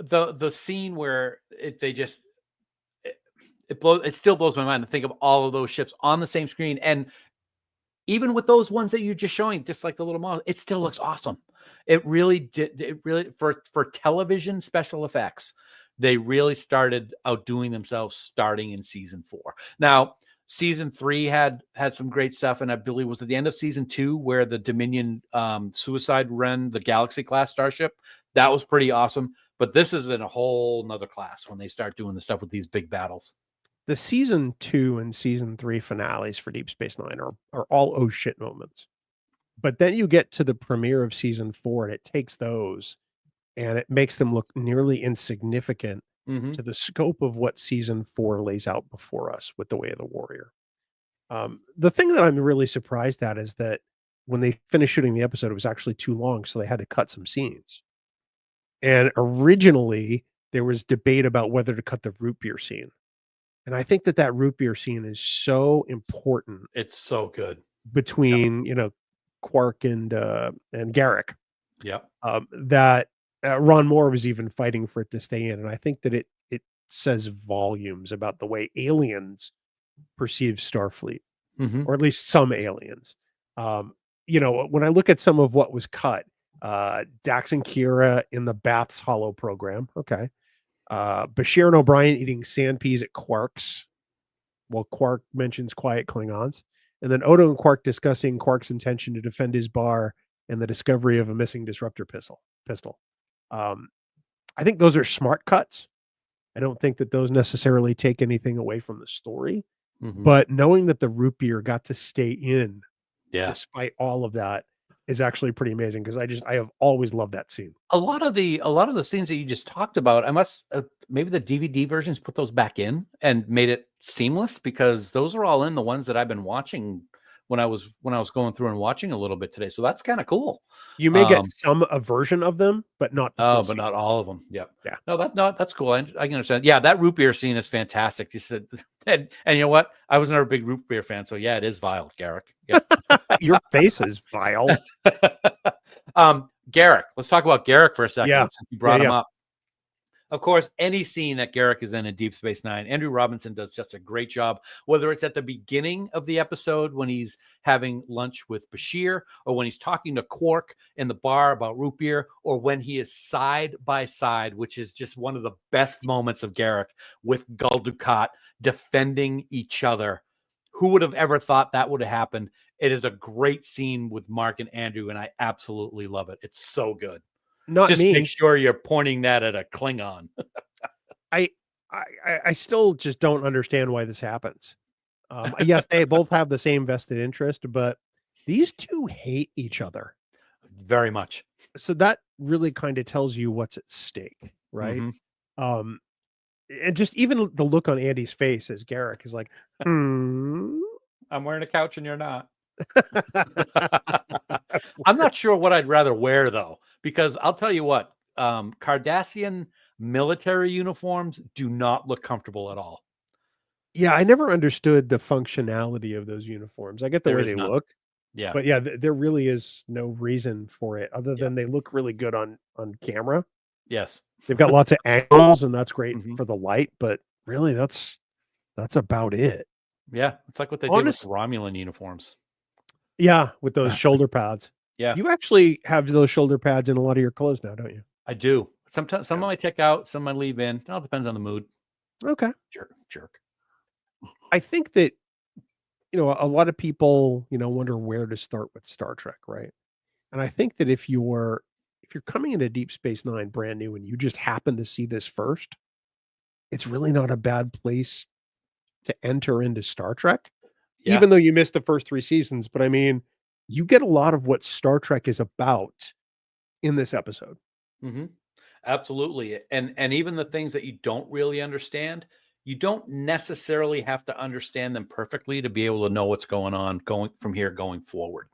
The scene where it still blows my mind to think of all of those ships on the same screen, and even with those ones that you're just showing, just like the little model, it still looks awesome. It really did. It really, for television special effects, they really started outdoing themselves starting in season 4. Now, season 3 had some great stuff, and I believe was at the end of season 2 where the Dominion suicide ran the Galaxy class starship. That was pretty awesome. But this is in a whole nother class when they start doing the stuff with these big battles. The season 2 and season 3 finales for Deep Space Nine are all oh shit moments. But then you get to the premiere of season 4, and it takes those and it makes them look nearly insignificant Mhm. to the scope of what season 4 lays out before us with The Way of the Warrior. The thing that I'm really surprised at is that when they finished shooting the episode, it was actually too long, so they had to cut some scenes. And originally, there was debate about whether to cut the root beer scene. And I think that that root beer scene is so important It's so good. between, Quark and Garrick, Yep. that Ron Moore was even fighting for it to stay in. And I think that it says volumes about the way aliens perceive Starfleet, Mhm. or at least some aliens. When I look at some of what was cut, Dax and Kira in the Bath's Hollow program, okay. Bashir and O'Brien eating sand peas at Quark's, while Quark mentions quiet Klingons. And then Odo and Quark discussing Quark's intention to defend his bar and the discovery of a missing disruptor pistol. I think those are smart cuts. I don't think that those necessarily take anything away from the story. Mhm. But knowing that the root beer got to stay in Yeah. despite all of that is actually pretty amazing, because I have always loved that scene. A lot of the scenes that you just talked about, I must maybe the DVD versions put those back in and made it seamless, because those are all in the ones that I've been watching when I was going through and watching a little bit today. So that's kind of cool. You may get a version of them, but not the full but scene. not all of them. Yep. Yeah. No, that's cool. I can understand. Yeah, that root beer scene is fantastic. You said, and you know what? I was never a big root beer fan, so yeah, it is vile, Garrick. Yep. Your face is vile. Garrick. Let's talk about Garrick for a second. Yeah. Since you brought him up. Of course, any scene that Garrick is in Deep Space Nine, Andrew Robinson does just a great job, whether it's at the beginning of the episode when he's having lunch with Bashir, or when he's talking to Quark in the bar about root beer, or when he is side by side, which is just one of the best moments of Garrick with Gul Dukat defending each other. Who would have ever thought that would have happened? It is a great scene with Mark and Andrew, and I absolutely love it. It's so good. Not just me. make sure you're pointing that at a Klingon. I still just don't understand why this happens. Yes, they both have the same vested interest, but these two hate each other very much. So that really kind of tells you what's at stake, right? Mm-hmm. And just even the look on Andy's face as Garrick is like, I'm wearing a couch and you're not. I'm not sure what I'd rather wear, though, because I'll tell you what, Cardassian military uniforms do not look comfortable at all. Yeah, I never understood the functionality of those uniforms. I get the way they look. Yeah. But yeah, there really is no reason for it other than they look really good on camera. Yes. They've got lots of angles, and that's great for the light, but really that's about it. Yeah, it's like what they did with the Romulan uniforms. Yeah, with those shoulder pads. Yeah. You actually have those shoulder pads in a lot of your clothes now, don't you? I do. Sometimes some I take out, some I leave in. It all depends on the mood. Okay. Jerk. I think that a lot of people, wonder where to start with Star Trek, right? And I think that if you're coming into Deep Space Nine brand new and you just happen to see this first, it's really not a bad place to enter into Star Trek, even though you missed the first 3 seasons. But I mean, you get a lot of what Star Trek is about in this episode. Mm-hmm. Absolutely. And even the things that you don't really understand, you don't necessarily have to understand them perfectly to be able to know what's going on going forward.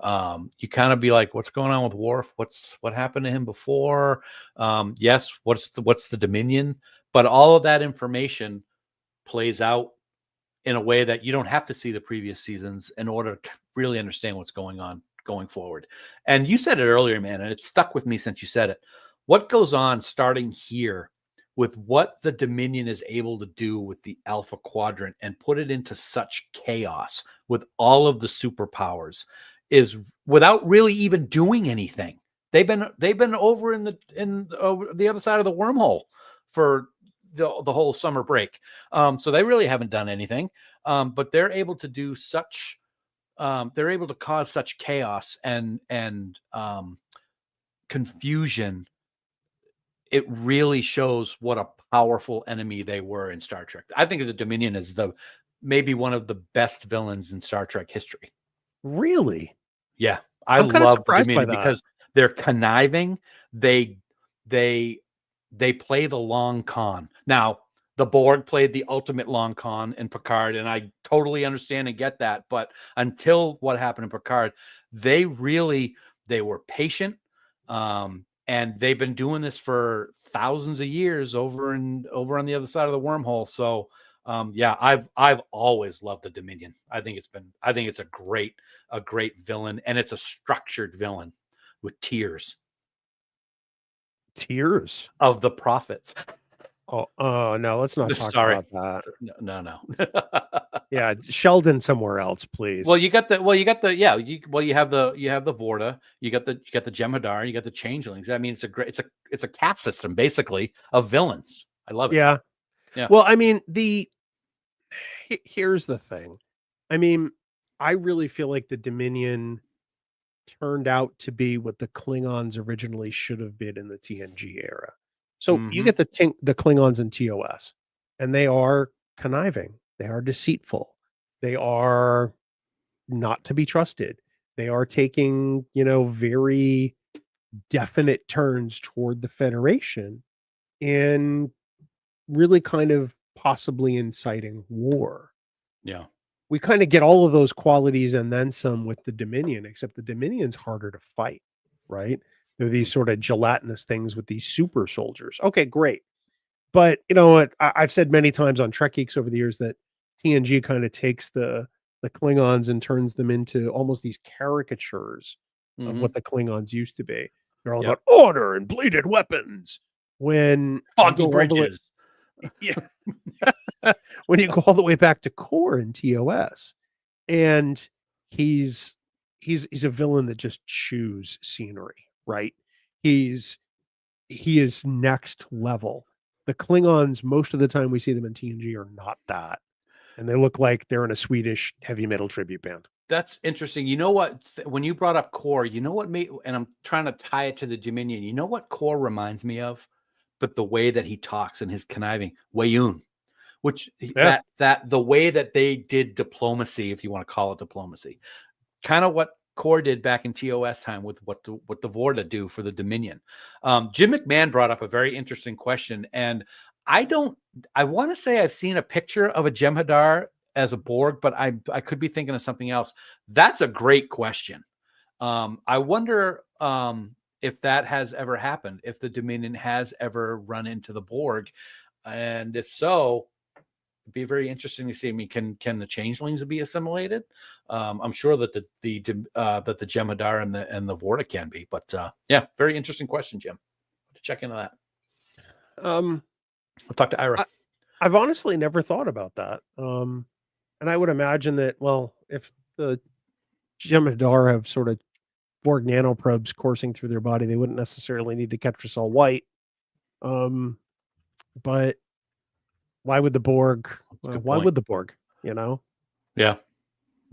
You kind of be like, what's going on with Worf? What happened to him before? Yes. What's the Dominion? But all of that information plays out in a way that you don't have to see the previous seasons in order to really understand what's going on going forward. And you said it earlier, man, and it stuck with me since you said it. What goes on starting here with what the Dominion is able to do with the Alpha Quadrant and put it into such chaos with all of the superpowers is without really even doing anything. They've been over in the other side of the wormhole for the whole summer break. So they really haven't done anything. But they're able to do such they're able to cause such chaos and confusion. It really shows what a powerful enemy they were in Star Trek. I think of the Dominion as maybe one of the best villains in Star Trek history. Really? Yeah, I I'm kind of love the surprised by Dominion that. because they're conniving. They they play the long con. Now, the Borg played the ultimate long con in Picard, and I totally understand and get that. But until what happened in Picard, they were patient, and they've been doing this for thousands of years over on the other side of the wormhole. So, yeah, I've always loved the Dominion. I think it's a great villain, and it's a structured villain with tears Tears. of the prophets. Oh, no, let's not talk Sorry. about that. No. Yeah, Sheldon somewhere else, please. Well, you have the Vorta, you got the Jem'Hadar, you got the Changelings. I mean, it's a caste system basically of villains. I love it. Yeah. Yeah. Well, I mean, here's the thing. I mean, I really feel like the Dominion turned out to be what the Klingons originally should have been in the TNG era. So you get the Klingons in TOS, and they are conniving. They are deceitful. They are not to be trusted. They are taking, very definite turns toward the Federation and really kind of possibly inciting war. Yeah. We kind of get all of those qualities and then some with the Dominion, except the Dominion's harder to fight, right? They're these sort of gelatinous things with these super soldiers. Okay, great. But you know what? I've said many times on Trek Geeks over the years that TNG kind of takes the Klingons and turns them into almost these caricatures of what the Klingons used to be. They're all about honor and bladed weapons. When foggy bridges. When you go all the way back to Core in TOS, and he's a villain that just chews scenery, right? He is next level. The Klingons, most of the time we see them in TNG, are not that, and they look like they're in a Swedish heavy metal tribute band. That's interesting. You know what? When you brought up Core, you know what made, and I'm trying to tie it to the Dominion. You know what Core reminds me of? But the way that he talks and his conniving, Wayun, which that the way that they did diplomacy, if you want to call it diplomacy, kind of what Core did back in TOS time with what the Vorta do for the Dominion. Jim McMahon brought up a very interesting question, and I want to say I've seen a picture of a Jem'Hadar as a Borg, but I could be thinking of something else. That's a great question. I wonder if that has ever happened, if the Dominion has ever run into the Borg, and if so, it'd be very interesting to see. I mean, can the changelings be assimilated? I'm sure that the Jem'Hadar and the Vorta can be, but yeah, very interesting question, Jim. Check into that. I'll talk to Ira. I've honestly never thought about that. And I would imagine that, well, if the Jem'Hadar have sort of Borg nanoprobes coursing through their body, they wouldn't necessarily need the Ketracel white. But why would the Borg? Why would the Borg? Yeah.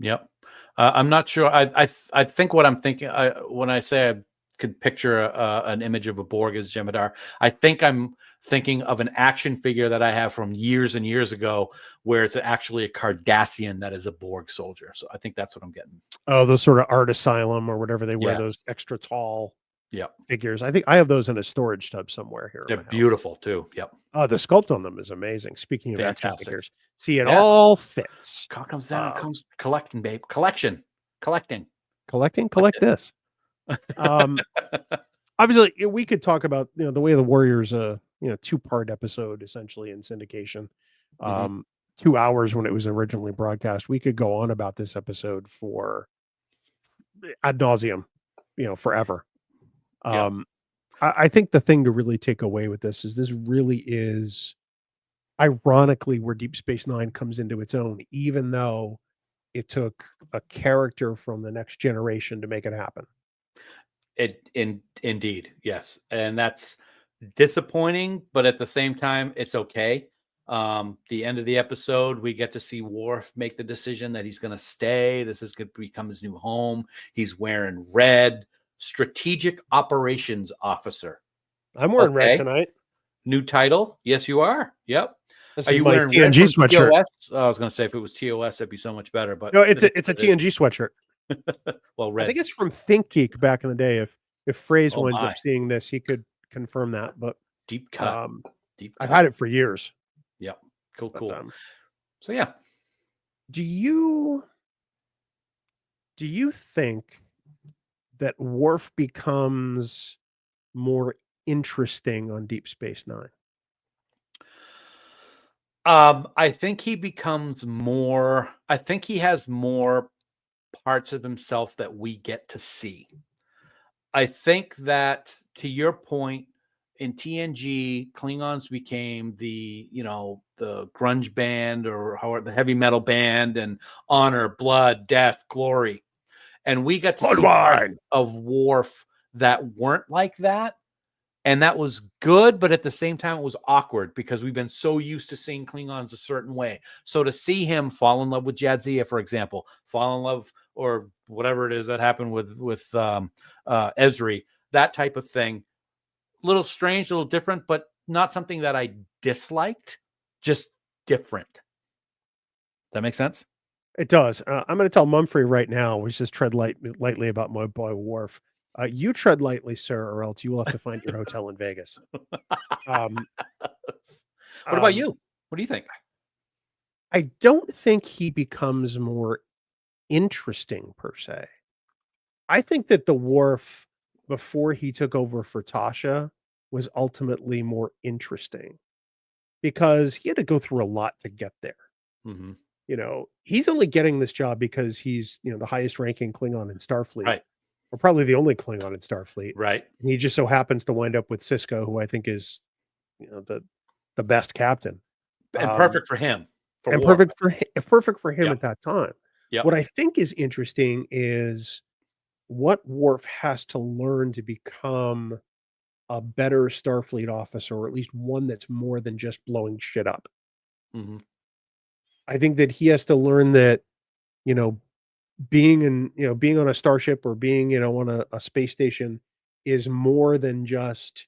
Yep. I'm not sure. I think what I'm thinking when I say I could picture an image of a Borg as Jem'Hadar, I think I'm thinking of an action figure that I have from years and years ago, where it's actually a Cardassian that is a Borg soldier. So I think that's what I'm getting. Oh, those sort of Art Asylum or whatever they wear, those extra tall figures. I think I have those in a storage tub somewhere here. They're beautiful too. Yep. Oh, the sculpt on them is amazing. Speaking of action figures, see, it all fits. Car comes down, it comes collecting, babe. Collecting. Collect this. Obviously, we could talk about the Way of the Warriors, 2-part episode essentially in syndication. 2 hours when it was originally broadcast. We could go on about this episode for ad nauseum, forever. I think the thing to really take away with this is really is ironically where Deep Space Nine comes into its own, even though it took a character from the Next Generation to make it happen. Indeed, yes, and that's disappointing, but at the same time, it's okay. The end of the episode, we get to see Worf make the decision that he's going to stay. This is going to become his new home. He's wearing red. Strategic Operations Officer. I'm wearing red tonight. New title. Yes, you are. Yep. This is my TNG sweatshirt. I was going to say if it was TOS, that'd be so much better. But no, it's a TNG sweatshirt. Well, I red. think it's from ThinkGeek back in the day. If Phrase Oh winds my. up seeing this, he could confirm that. But Deep cut. um, Deep I've cut. had it for years. Yep. Cool. But, Cool. So yeah. do you think that Worf becomes more interesting on Deep Space Nine? I think he becomes more. I think he has more parts of himself that we get to see. I think that, to your point, in TNG, Klingons became the grunge band, or the heavy metal band, and honor, blood, death, glory, and we got to see parts of Worf that weren't like that. And that was good, but at the same time, it was awkward because we've been so used to seeing Klingons a certain way. So to see him fall in love with Jadzia, for example, fall in love, or whatever it is that happened with Ezri, that type of thing, a little strange, a little different, but not something that I disliked, just different. That makes sense? It does. I'm going to tell Mumfrey right now. We just tread lightly about my boy Worf. You tread lightly, sir, or else you will have to find your hotel in Vegas. What about you? What do you think? I don't think he becomes more interesting per se. I think that the Worf before he took over for Tasha was ultimately more interesting because he had to go through a lot to get there. Mm-hmm. He's only getting this job because he's, the highest ranking Klingon in Starfleet. Right. Or probably the only Klingon in Starfleet. Right. And he just so happens to wind up with Sisko, who I think is, the best captain. And perfect for him. Perfect for him Yep. at that time. Yep. What I think is interesting is what Worf has to learn to become a better Starfleet officer, or at least one that's more than just blowing shit up. Mm-hmm. I think that he has to learn that, being on a starship or being, on a space station is more than just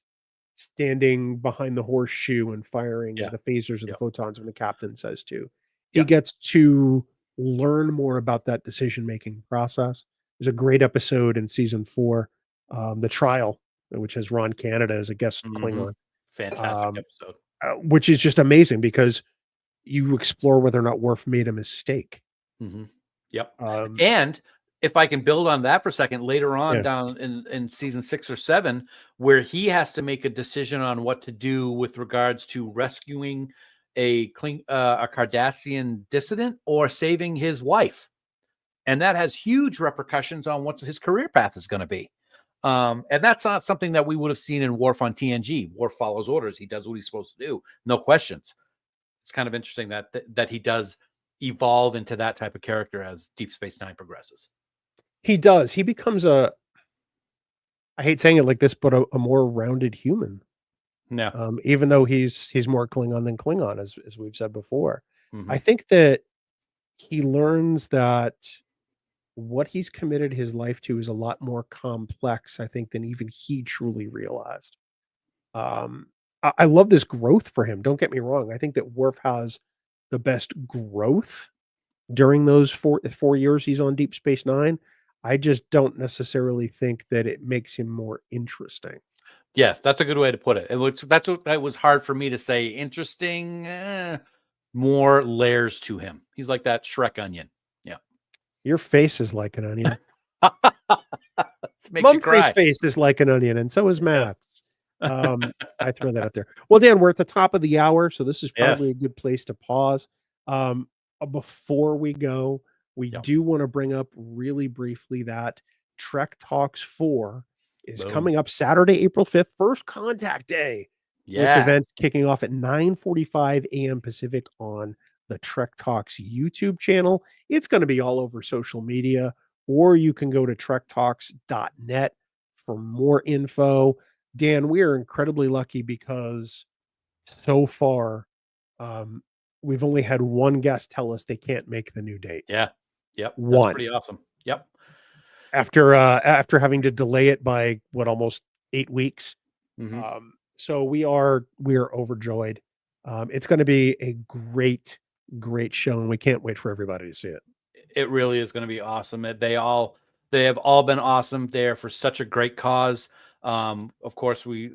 standing behind the horseshoe and firing the phasers or the photons when the captain says to. He gets to learn more about that decision-making process. There's a great episode in season 4, The Trial, which has Ron Canada as a guest Klingon. Fantastic episode. Which is just amazing because you explore whether or not Worf made a mistake. Mm-hmm. Yep. And if I can build on that for a second, later on down in season 6 or 7, where he has to make a decision on what to do with regards to rescuing a Cardassian dissident or saving his wife. And that has huge repercussions on what his career path is going to be. And that's not something that we would have seen in Worf on TNG. Worf follows orders. He does what he's supposed to do. No questions. It's kind of interesting that he does evolve into that type of character as Deep Space Nine progresses. He does. He becomes I hate saying it like this, but a more rounded human. Yeah. Even though he's more Klingon than Klingon, as we've said before. Mm-hmm. I think that he learns that what he's committed his life to is a lot more complex, I think, than even he truly realized. I love this growth for him. Don't get me wrong. I think that Worf has the best growth during those 4 years he's on Deep Space Nine. I just don't necessarily think that it makes him more interesting. Yes, that's a good way to put it. That was hard for me to say. Interesting, more layers to him. He's like that Shrek onion. Yeah. Your face is like an onion. Mumfrey's face is like an onion, and so is Matt's. I throw that out there. Well, Dan, we're at the top of the hour, so this is probably a good place to pause. Before we go, we do want to bring up really briefly that Trek Talks 4 is coming up Saturday, April 5th, First Contact Day. With events kicking off at 9:45 a.m. Pacific on the Trek Talks YouTube channel. It's going to be all over social media, or you can go to trektalks.net for more info. Dan, we are incredibly lucky because so far we've only had one guest tell us they can't make the new date. Yeah. Yep. One. That's pretty awesome. Yep. After having to delay it by almost 8 weeks. Mm-hmm. So we are overjoyed. It's going to be a great show, and we can't wait for everybody to see it. It really is going to be awesome. They have all been awesome there for such a great cause. Of course, we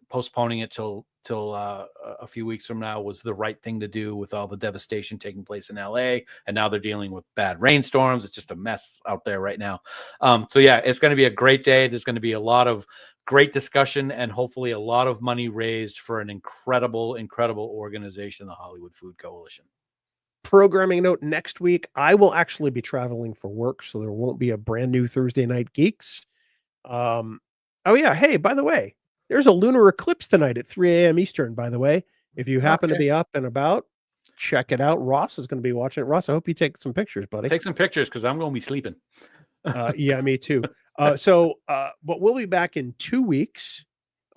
postponing it till a few weeks from now was the right thing to do with all the devastation taking place in LA, and now they're dealing with bad rainstorms. It's just a mess out there right now. So yeah, it's going to be a great day. There's going to be a lot of great discussion and hopefully a lot of money raised for an incredible organization, the Hollywood Food Coalition. Programming note: next week I will actually be traveling for work, so there won't be a brand new Thursday Night Geeks. Oh yeah, hey, by the way, there's a lunar eclipse tonight at 3 a.m. Eastern, by the way. If you happen to be up and about, check it out. Ross is going to be watching it. Ross, I hope you take some pictures, buddy. Take some pictures because I'm going to be sleeping. Yeah, me too. But we'll be back in 2 weeks.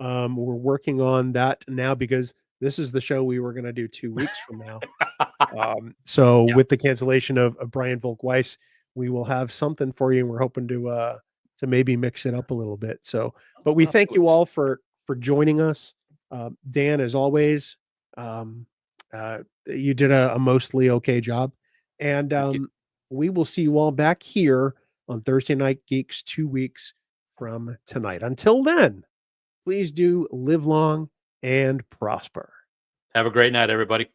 We're working on that now because this is the show we were going to do 2 weeks from now. With the cancellation of Brian Volk-Weiss, we will have something for you, and we're hoping to maybe mix it up a little bit. So, but we thank you all for joining us. Dan, as always, you did a mostly okay job, and we will see you all back here on Thursday Night Geeks 2 weeks from tonight. Until then, please do live long and prosper. Have a great night, everybody.